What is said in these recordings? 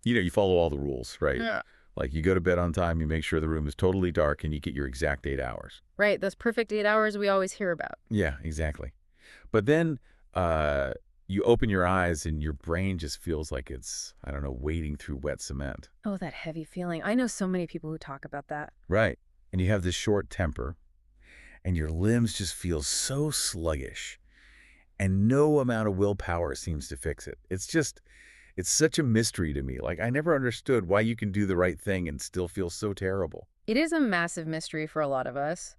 You follow all the rules, right? Yeah. Like you go to bed on time, you make sure the room is totally dark, and you get your exact 8 hours. Right, those perfect 8 hours we always hear about. Yeah, exactly. But then uh, you open your eyes and your brain just feels like it's, I don't know, wading through wet cement. Oh, that heavy feeling. I know so many people who talk about that. Right. And you have this short temper, and your limbs just feel so sluggish, and no amount of willpower seems to fix it. It's such a mystery to me. Like, I never understood why you can do the right thing and still feel so terrible. It is a massive mystery for a lot of us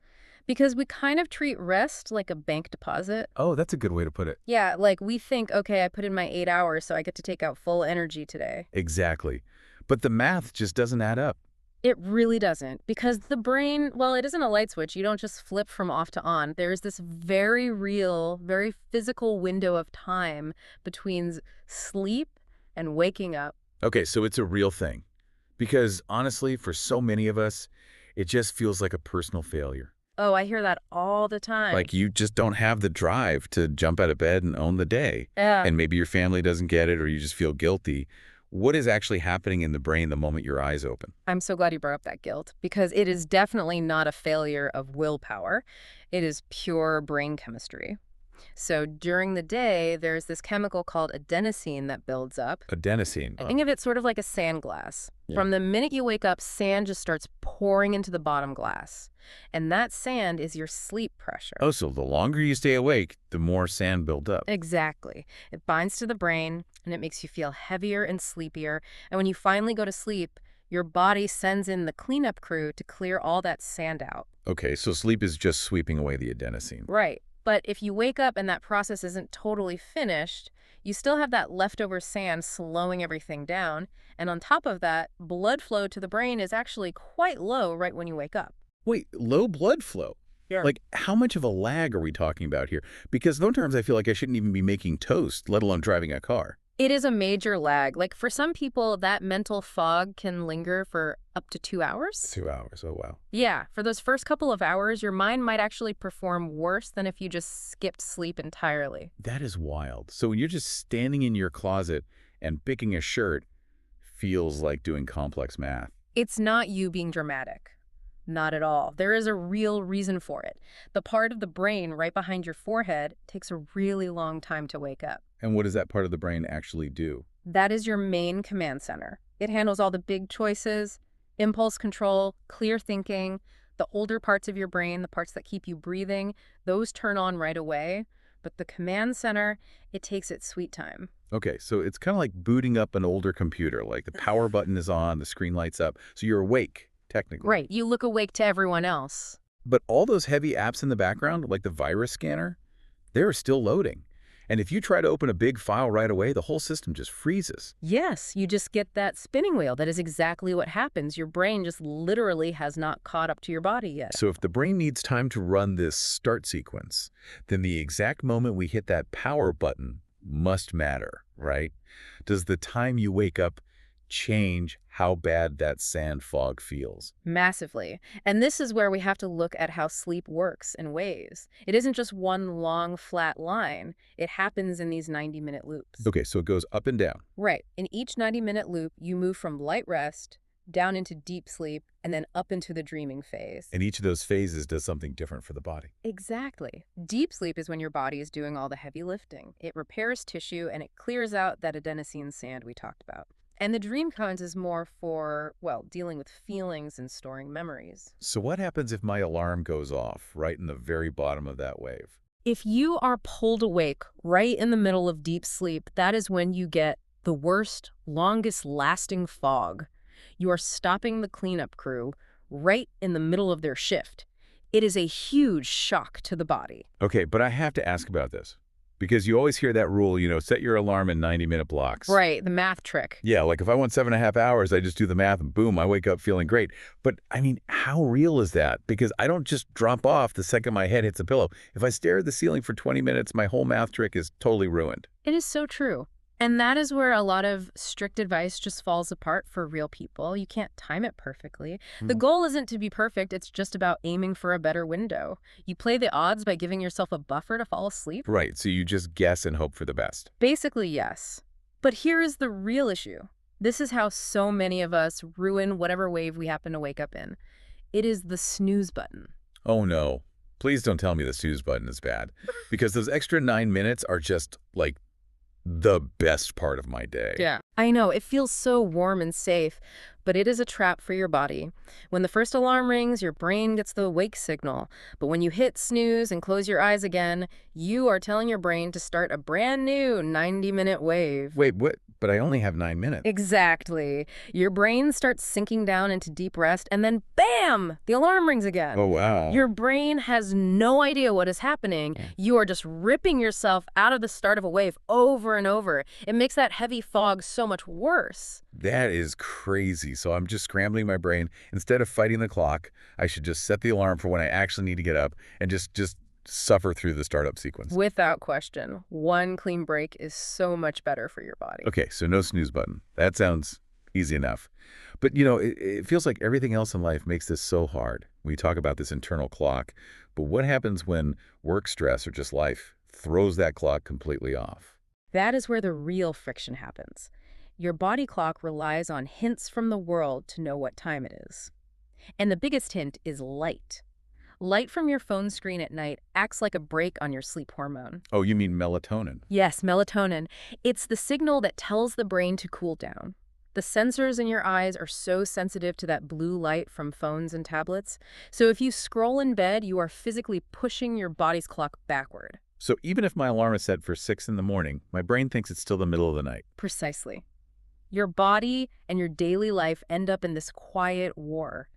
because we kind of treat rest like a bank deposit. Oh, that's a good way to put it. Yeah, like we think, okay, I put in my 8 hours, so I get to take out full energy today. Exactly. But the math just doesn't add up. It really doesn't because the brain, well, it isn't a light switch. You don't just flip from off to on. There's this very real, very physical window of time between sleep and waking up. Okay, so it's a real thing. Because honestly, for so many of us, it just feels like a personal failure. Oh, I hear that all the time. Like you just don't have the drive to jump out of bed and own the day. Yeah. And maybe your family doesn't get it or you just feel guilty. What is actually happening in the brain the moment your eyes open? I'm so glad you brought up that guilt because it is definitely not a failure of willpower. It is pure brain chemistry. So during the day, there's this chemical called adenosine that builds up. Adenosine. I think of it sort of like a sand glass. Yeah. From the minute you wake up, sand just starts pouring into the bottom glass. And that sand is your sleep pressure. Oh, so the longer you stay awake, the more sand builds up. Exactly. It binds to the brain, and it makes you feel heavier and sleepier. And when you finally go to sleep, your body sends in the cleanup crew to clear all that sand out. Okay, so sleep is just sweeping away the adenosine. Right. But if you wake up and that process isn't totally finished, you still have that leftover sand slowing everything down. And on top of that, blood flow to the brain is actually quite low right when you wake up. Wait, low blood flow? Yeah. Like, how much of a lag are we talking about here? Because sometimes I feel like I shouldn't even be making toast, let alone driving a car. It is a major lag. Like for some people, that mental fog can linger for up to 2 hours. 2 hours, oh wow. Yeah, for those first couple of hours, your mind might actually perform worse than if you just skipped sleep entirely. That is wild. So when you're just standing in your closet and picking a shirt, feels like doing complex math. It's not you being dramatic. Not at all. There is a real reason for it. The part of the brain right behind your forehead takes a really long time to wake up. And what does that part of the brain actually do? That is your main command center. It handles all the big choices, impulse control, clear thinking. The older parts of your brain, the parts that keep you breathing, those turn on right away. But the command center, it takes its sweet time. Okay, so it's kind of like booting up an older computer. Like the power button is on, the screen lights up, so you're awake, technically. Right, you look awake to everyone else. But all those heavy apps in the background, like the virus scanner, they're still loading. And if you try to open a big file right away, the whole system just freezes. Yes, you just get that spinning wheel. That is exactly what happens. Your brain just literally has not caught up to your body yet. So if the brain needs time to run this start sequence, then the exact moment we hit that power button must matter, right? Does the time you wake up change how bad that sand fog feels? Massively. And this is where we have to look at how sleep works in waves. It isn't just one long, flat line. It happens in these 90-minute loops. Okay, so it goes up and down. Right. In each 90-minute loop, you move from light rest down into deep sleep and then up into the dreaming phase. And each of those phases does something different for the body. Exactly. Deep sleep is when your body is doing all the heavy lifting. It repairs tissue and it clears out that adenosine sand we talked about. And the dream cones is more for, well, dealing with feelings and storing memories. So what happens if my alarm goes off right in the very bottom of that wave? If you are pulled awake right in the middle of deep sleep, that is when you get the worst, longest lasting fog. You are stopping the cleanup crew right in the middle of their shift. It is a huge shock to the body. Okay, but I have to ask about this. Because you always hear that rule, set your alarm in 90-minute blocks. Right, the math trick. Yeah, like if I want 7.5 hours, I just do the math and boom, I wake up feeling great. But I mean, how real is that? Because I don't just drop off the second my head hits a pillow. If I stare at the ceiling for 20 minutes, my whole math trick is totally ruined. It is so true. And that is where a lot of strict advice just falls apart for real people. You can't time it perfectly. The goal isn't to be perfect. It's just about aiming for a better window. You play the odds by giving yourself a buffer to fall asleep. Right, so you just guess and hope for the best. Basically, yes. But here is the real issue. This is how so many of us ruin whatever wave we happen to wake up in. It is the snooze button. Oh no. Please don't tell me the snooze button is bad. Because those extra 9 minutes are just, like, the best part of my day. Yeah. I know, it feels so warm and safe, but it is a trap for your body. When the first alarm rings, your brain gets the wake signal. But when you hit snooze and close your eyes again, you are telling your brain to start a brand new 90-minute wave. Wait, what? But I only have 9 minutes. Exactly. Your brain starts sinking down into deep rest, and then bam! The alarm rings again. Oh, wow. Your brain has no idea what is happening. You are just ripping yourself out of the start of a wave over and over. It makes that heavy fog so much worse. That is crazy. So I'm just scrambling my brain. Instead of fighting the clock, I should just set the alarm for when I actually need to get up and just suffer through the startup sequence. Without question, one clean break is so much better for your body. Okay, so no snooze button. That sounds easy enough. But, it feels like everything else in life makes this so hard. We talk about this internal clock. But what happens when work stress or just life throws that clock completely off? That is where the real friction happens. Your body clock relies on hints from the world to know what time it is. And the biggest hint is light. Light from your phone screen at night acts like a brake on your sleep hormone. Oh, you mean melatonin? Yes, melatonin. It's the signal that tells the brain to cool down. The sensors in your eyes are so sensitive to that blue light from phones and tablets. So if you scroll in bed, you are physically pushing your body's clock backward. So even if my alarm is set for 6 in the morning, my brain thinks it's still the middle of the night. Precisely. Your body and your daily life end up in this quiet war.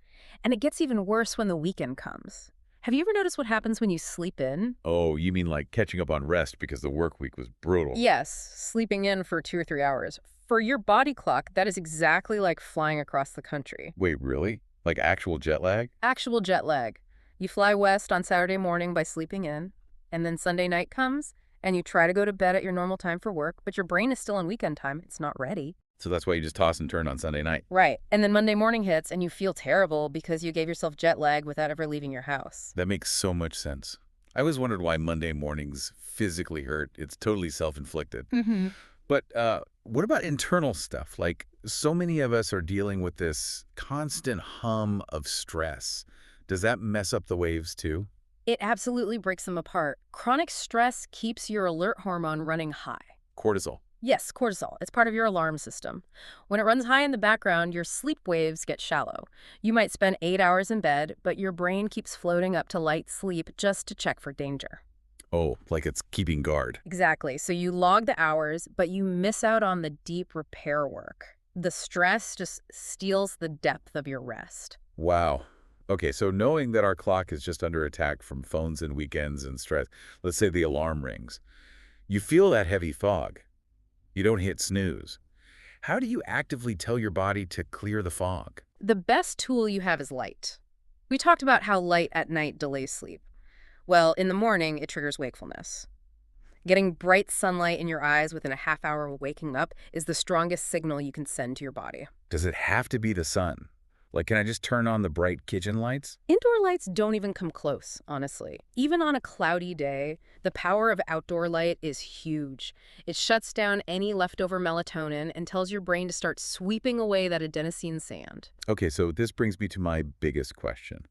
And it gets even worse when the weekend comes. Have you ever noticed what happens when you sleep in? Oh, you mean like catching up on rest because the work week was brutal? Yes, sleeping in for 2 or 3 hours. For your body clock, that is exactly like flying across the country. Wait, really? Like actual jet lag? Actual jet lag. You fly west on Saturday morning by sleeping in, and then Sunday night comes, and you try to go to bed at your normal time for work, but your brain is still on weekend time. It's not ready. So that's why you just toss and turn on Sunday night. Right. And then Monday morning hits, and you feel terrible because you gave yourself jet lag without ever leaving your house. That makes so much sense. I always wondered why Monday mornings physically hurt. It's totally self-inflicted. Mm-hmm. But what about internal stuff? Like, so many of us are dealing with this constant hum of stress. Does that mess up the waves too? It absolutely breaks them apart. Chronic stress keeps your alert hormone running high. Cortisol. Yes, cortisol. It's part of your alarm system. When it runs high in the background, your sleep waves get shallow. You might spend 8 hours in bed, but your brain keeps floating up to light sleep just to check for danger. Oh, like it's keeping guard. Exactly. So you log the hours, but you miss out on the deep repair work. The stress just steals the depth of your rest. Wow. Okay, so knowing that our clock is just under attack from phones and weekends and stress, let's say the alarm rings, you feel that heavy fog. You don't hit snooze. How do you actively tell your body to clear the fog? The best tool you have is light. We talked about how light at night delays sleep. Well, in the morning, it triggers wakefulness. Getting bright sunlight in your eyes within a half hour of waking up is the strongest signal you can send to your body. Does it have to be the sun? Like, can I just turn on the bright kitchen lights? Indoor lights don't even come close, honestly. Even on a cloudy day, the power of outdoor light is huge. It shuts down any leftover melatonin and tells your brain to start sweeping away that adenosine sand. Okay, so this brings me to my biggest question.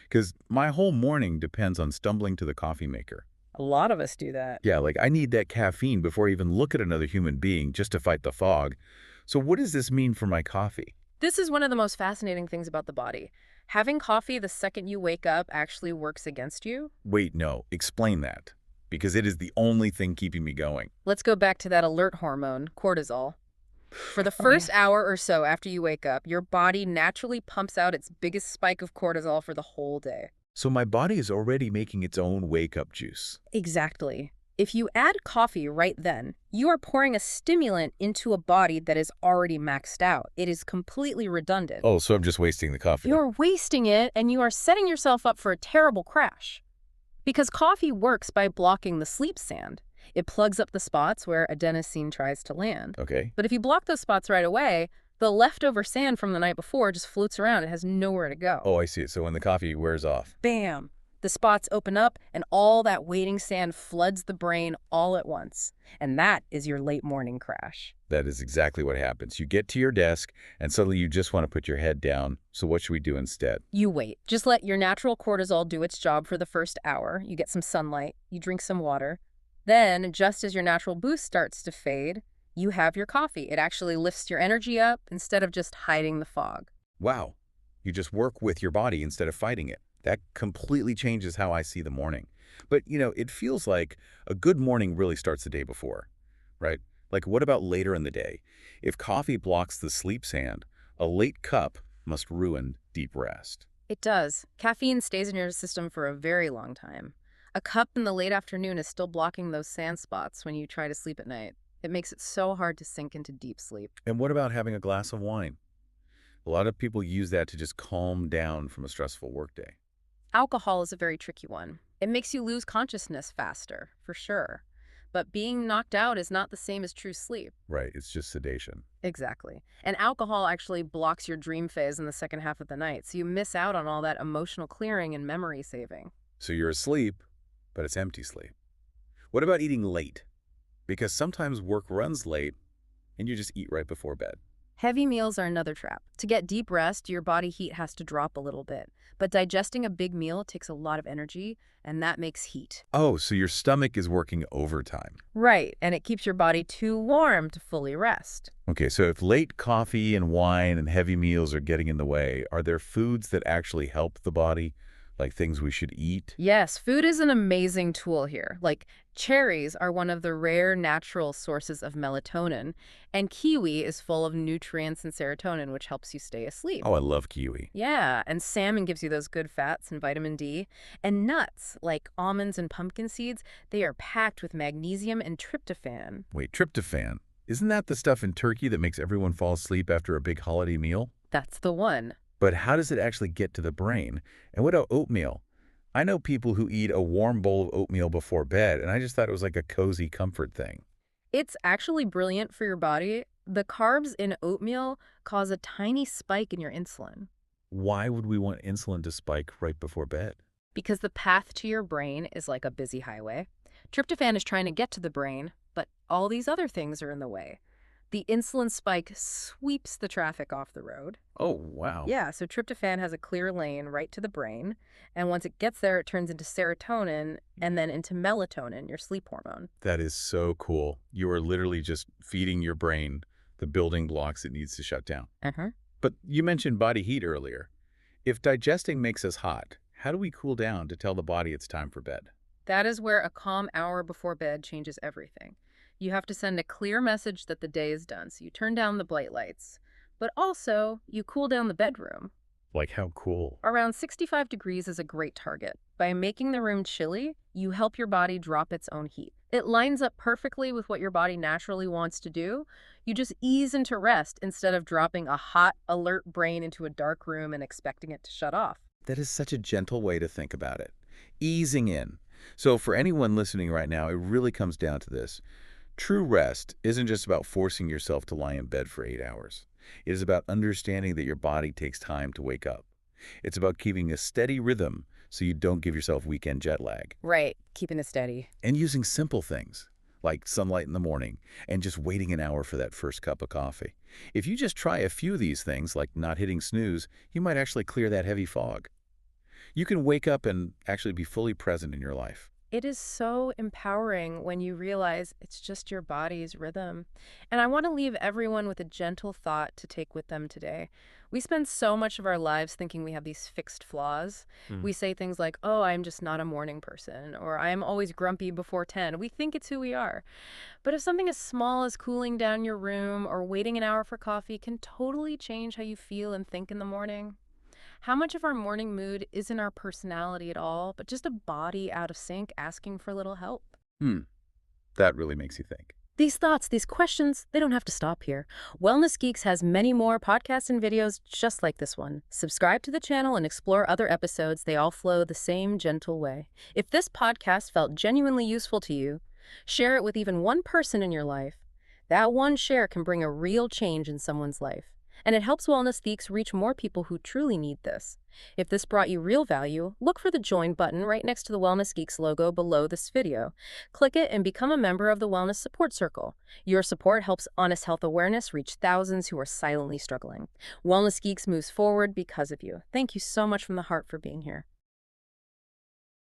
Because my whole morning depends on stumbling to the coffee maker. A lot of us do that. Yeah, like I need that caffeine before I even look at another human being just to fight the fog. So what does this mean for my coffee? This is one of the most fascinating things about the body. Having coffee the second you wake up actually works against you. Wait, no, explain that. Because it is the only thing keeping me going. Let's go back to that alert hormone, cortisol. For the first hour or so after you wake up, your body naturally pumps out its biggest spike of cortisol for the whole day. So my body is already making its own wake-up juice. Exactly. If you add coffee right then, you are pouring a stimulant into a body that is already maxed out. It is completely redundant. Oh, so I'm just wasting the coffee. You're wasting it, and you are setting yourself up for a terrible crash. Because coffee works by blocking the sleep sand. It plugs up the spots where adenosine tries to land. Okay. But if you block those spots right away, the leftover sand from the night before just floats around. It has nowhere to go. Oh, I see. So when the coffee wears off. Bam! The spots open up, and all that waiting sand floods the brain all at once. And that is your late morning crash. That is exactly what happens. You get to your desk, and suddenly you just want to put your head down. So what should we do instead? You wait. Just let your natural cortisol do its job for the first hour. You get some sunlight, you drink some water. Then, just as your natural boost starts to fade, you have your coffee. It actually lifts your energy up instead of just hiding the fog. Wow. You just work with your body instead of fighting it. That completely changes how I see the morning. But, it feels like a good morning really starts the day before, right? Like, what about later in the day? If coffee blocks the sleep sand, a late cup must ruin deep rest. It does. Caffeine stays in your system for a very long time. A cup in the late afternoon is still blocking those sand spots when you try to sleep at night. It makes it so hard to sink into deep sleep. And what about having a glass of wine? A lot of people use that to just calm down from a stressful workday. Alcohol is a very tricky one. It makes you lose consciousness faster, for sure. But being knocked out is not the same as true sleep. Right, it's just sedation. Exactly. And alcohol actually blocks your dream phase in the second half of the night, so you miss out on all that emotional clearing and memory saving. So you're asleep, but it's empty sleep. What about eating late? Because sometimes work runs late, and you just eat right before bed. Heavy meals are another trap. To get deep rest, your body heat has to drop a little bit. But digesting a big meal takes a lot of energy, and that makes heat. Oh, so your stomach is working overtime. Right, and it keeps your body too warm to fully rest. Okay, so if late coffee and wine and heavy meals are getting in the way, are there foods that actually help the body, like things we should eat? Yes, food is an amazing tool here. Like cherries are one of the rare natural sources of melatonin, and kiwi is full of nutrients and serotonin, which helps you stay asleep. Oh, I love kiwi. Yeah, and salmon gives you those good fats and vitamin D. And nuts, like almonds and pumpkin seeds, they are packed with magnesium and tryptophan. Wait, tryptophan. Isn't that the stuff in turkey that makes everyone fall asleep after a big holiday meal? That's the one. But how does it actually get to the brain? And what about oatmeal? I know people who eat a warm bowl of oatmeal before bed, and I just thought it was like a cozy comfort thing. It's actually brilliant for your body. The carbs in oatmeal cause a tiny spike in your insulin Why would we want insulin to spike right before bed? because the path to your brain is like a busy highway. Tryptophan is trying to get to the brain, but all these other things are in the way. The insulin spike sweeps the traffic off the road. Oh, wow. Yeah, so tryptophan has a clear lane right to the brain, and once it gets there, it turns into serotonin and then into melatonin, your sleep hormone. That is so cool. You are literally just feeding your brain the building blocks it needs to shut down. Uh-huh. But you mentioned body heat earlier. If digesting makes us hot, how do we cool down to tell the body it's time for bed? That is where a calm hour before bed changes everything. You have to send a clear message that the day is done, so you turn down the bright lights. But also, you cool down the bedroom. Like, how cool. Around 65 degrees is a great target. By making the room chilly, you help your body drop its own heat. It lines up perfectly with what your body naturally wants to do. You just ease into rest instead of dropping a hot, alert brain into a dark room and expecting it to shut off. That is such a gentle way to think about it. Easing in. So for anyone listening right now, it really comes down to this. True rest isn't just about forcing yourself to lie in bed for 8 hours. It is about understanding that your body takes time to wake up. It's about keeping a steady rhythm so you don't give yourself weekend jet lag. Right, keeping it steady. And using simple things like sunlight in the morning and just waiting an hour for that first cup of coffee. If you just try a few of these things, like not hitting snooze, you might actually clear that heavy fog. You can wake up and actually be fully present in your life. It is so empowering when you realize it's just your body's rhythm. And I want to leave everyone with a gentle thought to take with them today. We spend so much of our lives thinking we have these fixed flaws. We say things like, oh, I'm just not a morning person, or I'm always grumpy before 10. We think it's who we are. But if something as small as cooling down your room or waiting an hour for coffee can totally change how you feel and think in the morning, how much of our morning mood isn't our personality at all, but just a body out of sync asking for a little help? That really makes you think. These thoughts, these questions, they don't have to stop here. Wellness Geeks has many more podcasts and videos just like this one. Subscribe to the channel and explore other episodes. They all flow the same gentle way. If this podcast felt genuinely useful to you, share it with even one person in your life. That one share can bring a real change in someone's life. And it helps Wellness Geeks reach more people who truly need this. If this brought you real value, look for the Join button right next to the Wellness Geeks logo below this video. Click it and become a member of the Wellness Support Circle. Your support helps Honest Health Awareness reach thousands who are silently struggling. Wellness Geeks moves forward because of you. Thank you so much from the heart for being here.